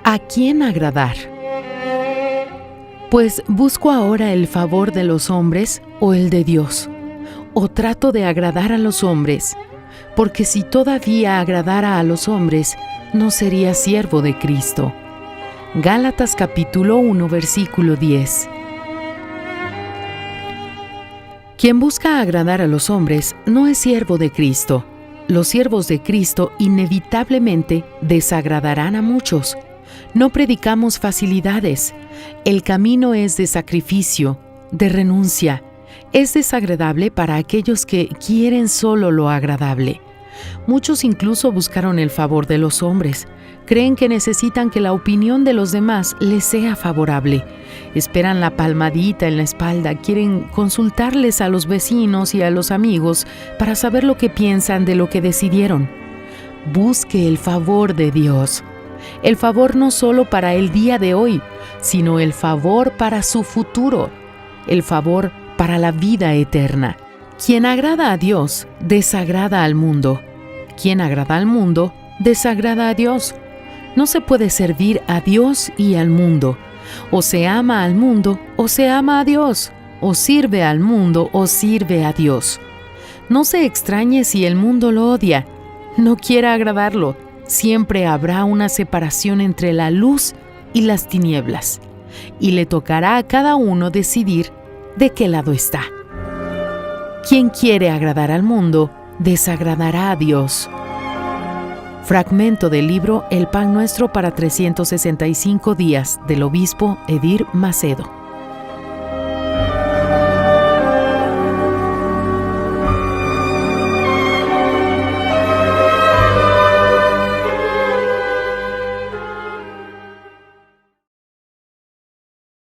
¿A quién agradar? Pues busco ahora el favor de los hombres o el de Dios, o trato de agradar a los hombres, porque si todavía agradara a los hombres, no sería siervo de Cristo. Gálatas capítulo 1, versículo 10. Quien busca agradar a los hombres no es siervo de Cristo. Los siervos de Cristo inevitablemente desagradarán a muchos. No predicamos facilidades. El camino es de sacrificio, de renuncia. Es desagradable para aquellos que quieren solo lo agradable. Muchos incluso buscaron el favor de los hombres. Creen que necesitan que la opinión de los demás les sea favorable. Esperan la palmadita en la espalda, quieren consultarles a los vecinos y a los amigos para saber lo que piensan de lo que decidieron. Busque el favor de Dios. El favor no solo para el día de hoy, sino el favor para su futuro. El favor para la vida eterna. Quien agrada a Dios, desagrada al mundo. Quien agrada al mundo, desagrada a Dios. No se puede servir a Dios y al mundo. O se ama al mundo o se ama a Dios. O sirve al mundo o sirve a Dios. No se extrañe si el mundo lo odia. No quiera agradarlo. Siempre habrá una separación entre la luz y las tinieblas. Y le tocará a cada uno decidir de qué lado está. Quien quiere agradar al mundo, desagradará a Dios. Fragmento del libro El Pan Nuestro para 365 días del obispo Edir Macedo.